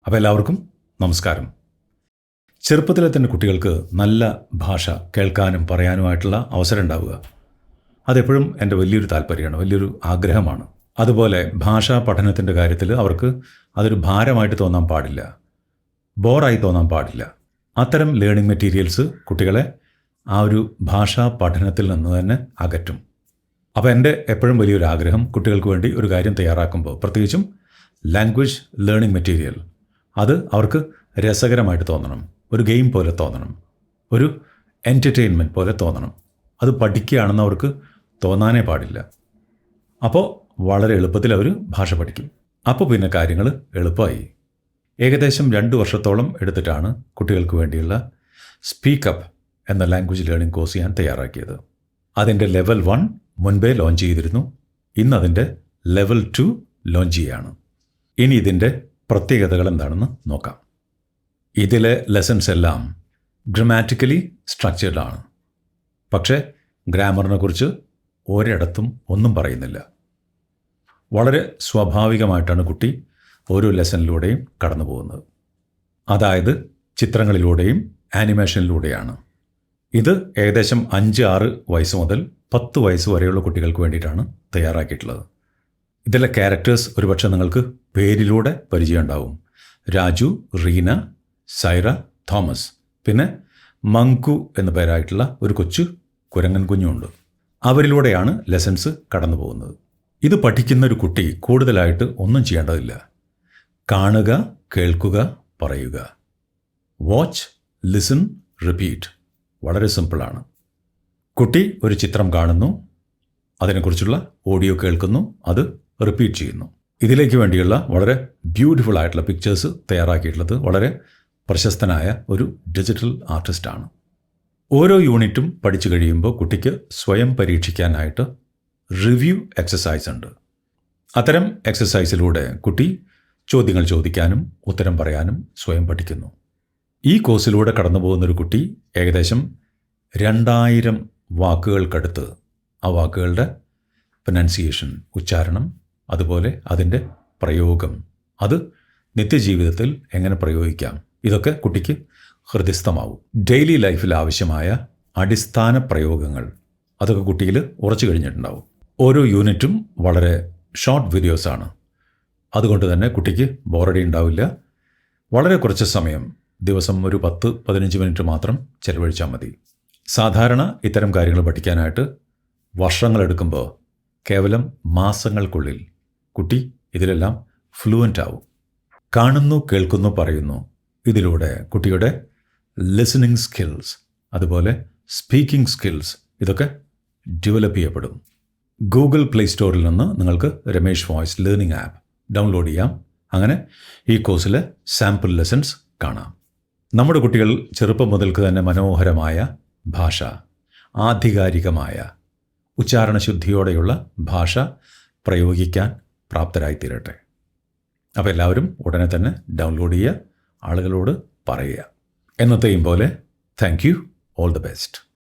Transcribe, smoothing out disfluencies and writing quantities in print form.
അപ്പോൾ എല്ലാവർക്കും നമസ്കാരം. ചെറുപ്പത്തിലെ തന്നെ കുട്ടികൾക്ക് നല്ല ഭാഷ കേൾക്കാനും പറയാനുമായിട്ടുള്ള അവസരം ഉണ്ടാവുക അതെപ്പോഴും എൻ്റെ വലിയൊരു താല്പര്യമാണ്, വലിയൊരു ആഗ്രഹമാണ്. അതുപോലെ ഭാഷാ പഠനത്തിൻ്റെ കാര്യത്തിൽ അവർക്ക് അതൊരു ഭാരമായിട്ട് തോന്നാൻ പാടില്ല, ബോറായി തോന്നാൻ പാടില്ല. അത്തരം ലേണിംഗ് മെറ്റീരിയൽസ് കുട്ടികളെ ആ ഒരു ഭാഷാ പഠനത്തിൽ നിന്ന് തന്നെ അകറ്റും. അപ്പോൾ എൻ്റെ എപ്പോഴും വലിയൊരു ആഗ്രഹം, കുട്ടികൾക്ക് വേണ്ടി ഒരു കാര്യം തയ്യാറാക്കുമ്പോൾ, പ്രത്യേകിച്ചും ലാംഗ്വേജ് ലേണിംഗ് മെറ്റീരിയൽ, അത് അവർക്ക് രസകരമായിട്ട് തോന്നണം, ഒരു ഗെയിം പോലെ തോന്നണം, ഒരു എൻ്റർടൈൻമെൻറ്റ് പോലെ തോന്നണം. അത് പഠിക്കുകയാണെന്ന് അവർക്ക് തോന്നാനേ പാടില്ല. അപ്പോൾ വളരെ എളുപ്പത്തിൽ അവർ ഭാഷ പഠിക്കും. അപ്പോൾ പിന്നെ കാര്യങ്ങൾ എളുപ്പമായി. ഏകദേശം 2 വർഷത്തോളം എടുത്തിട്ടാണ് കുട്ടികൾക്ക് വേണ്ടിയുള്ള സ്പീക്കപ്പ് എന്ന ലാംഗ്വേജ് ലേണിംഗ് കോഴ്സ് ഞാൻ തയ്യാറാക്കിയത്. അതിൻ്റെ ലെവൽ 1 മുൻപേ ലോഞ്ച് ചെയ്തിരുന്നു. ഇന്ന് അതിൻ്റെ ലെവൽ 2 ലോഞ്ച് ചെയ്യുകയാണ്. ഇനി ഇതിൻ്റെ പ്രത്യേകതകൾ എന്താണെന്ന് നോക്കാം. ഇതിലെ ലെസൺസ് എല്ലാം ഗ്രമാറ്റിക്കലി സ്ട്രക്ചേർഡ് ആണ്. പക്ഷേ ഗ്രാമറിനെ കുറിച്ച് ഒരിടത്തും ഒന്നും പറയുന്നില്ല. വളരെ സ്വാഭാവികമായിട്ടാണ് കുട്ടി ഓരോ ലെസണിലൂടെയും കടന്നു പോകുന്നത്. അതായത് ചിത്രങ്ങളിലൂടെയും ആനിമേഷനിലൂടെയാണ്. ഇത് ഏകദേശം 5-6 വയസ്സ് മുതൽ 10 വയസ്സ് വരെയുള്ള കുട്ടികൾക്ക് വേണ്ടിയിട്ടാണ് തയ്യാറാക്കിയിട്ടുള്ളത്. ഇതിലെ ക്യാരക്ടേഴ്സ് ഒരുപക്ഷെ നിങ്ങൾക്ക് പേരിലൂടെ പരിചയം ഉണ്ടാവും. രാജു, റീന, സൈറ, തോമസ്, പിന്നെ മങ്കു എന്ന പേരായിട്ടുള്ള ഒരു കൊച്ചു കുരങ്ങൻ കുഞ്ഞുണ്ട്. അവരിലൂടെയാണ് ലെസൺസ് കടന്നു പോകുന്നത്. ഇത് പഠിക്കുന്ന ഒരു കുട്ടി കൂടുതലായിട്ട് ഒന്നും ചെയ്യേണ്ടതില്ല. കാണുക, കേൾക്കുക, പറയുക. Watch, listen, repeat. വളരെ സിമ്പിളാണ്. കുട്ടി ഒരു ചിത്രം കാണുന്നു, അതിനെക്കുറിച്ചുള്ള ഓഡിയോ കേൾക്കുന്നു, അത് റിപ്പീറ്റ് ചെയ്യുന്നു. ഇതിലേക്ക് വേണ്ടിയുള്ള വളരെ ബ്യൂട്ടിഫുൾ ആയിട്ടുള്ള പിക്ചേഴ്സ് തയ്യാറാക്കിയിട്ടുള്ളത് വളരെ പ്രശസ്തനായ ഒരു ഡിജിറ്റൽ ആർട്ടിസ്റ്റാണ്. ഓരോ യൂണിറ്റും പഠിച്ചു കഴിയുമ്പോൾ കുട്ടിക്ക് സ്വയം പരീക്ഷിക്കാനായിട്ട് റിവ്യൂ എക്സസൈസ് ഉണ്ട്. അത്തരം എക്സസൈസിലൂടെ കുട്ടി ചോദ്യങ്ങൾ ചോദിക്കാനും ഉത്തരം പറയാനും സ്വയം പഠിക്കുന്നു. ഈ കോഴ്സിലൂടെ കടന്നു പോകുന്നൊരു കുട്ടി ഏകദേശം 2000 വാക്കുകൾക്കടുത്ത് ആ വാക്കുകളുടെ പ്രൊനൗൺസിയേഷൻ, ഉച്ചാരണം, അതുപോലെ അതിൻ്റെ പ്രയോഗം, അത് നിത്യജീവിതത്തിൽ എങ്ങനെ പ്രയോഗിക്കാം, ഇതൊക്കെ കുട്ടിക്ക് ഹൃദയസ്ഥമാവും. ഡെയിലി ലൈഫിൽ ആവശ്യമായ അടിസ്ഥാന പ്രയോഗങ്ങൾ അതൊക്കെ കുട്ടിയിൽ ഉറച്ചു കഴിഞ്ഞിട്ടുണ്ടാവും. ഓരോ യൂണിറ്റും വളരെ ഷോർട്ട് വീഡിയോസാണ്. അതുകൊണ്ട് തന്നെ കുട്ടിക്ക് ബോറടി ഉണ്ടാവില്ല. വളരെ കുറച്ച് സമയം, ദിവസം ഒരു 10-15 മിനിറ്റ് മാത്രം ചെലവഴിച്ചാൽ മതി. സാധാരണ ഇത്തരം കാര്യങ്ങൾ പഠിക്കാനായിട്ട് വർഷങ്ങളെടുക്കുമ്പോൾ കേവലം മാസങ്ങൾക്കുള്ളിൽ കുട്ടി ഇതിലെല്ലാം ഫ്ലുവൻ്റ് ആവും. കാണുന്നു, കേൾക്കുന്നു, പറയുന്നു. ഇതിലൂടെ കുട്ടിയുടെ ലിസണിങ് സ്കിൽസ്, അതുപോലെ സ്പീക്കിംഗ് സ്കിൽസ്, ഇതൊക്കെ ഡെവലപ്പ് ചെയ്യപ്പെടും. ഗൂഗിൾ പ്ലേ സ്റ്റോറിൽ നിന്ന് നിങ്ങൾക്ക് Ramesh voice learning app download ചെയ്യാം. അങ്ങനെ ഈ കോഴ്സിലെ സാമ്പിൾ ലെസൺസ് കാണാം. നമ്മുടെ കുട്ടികൾ ചെറുപ്പം മുതൽക്ക് തന്നെ മനോഹരമായ ഭാഷ, ആധികാരികമായ ഉച്ചാരണശുദ്ധിയോടെയുള്ള ഭാഷ പ്രയോഗിക്കാൻ പ്രാപ്തരായിത്തീരട്ടെ. അപ്പോൾ എല്ലാവരും ഉടനെ തന്നെ ഡൗൺലോഡ് ചെയ്യുക, ആളുകളോട് പറയുക. എന്നത്തെയും പോലെ thank you, all the best.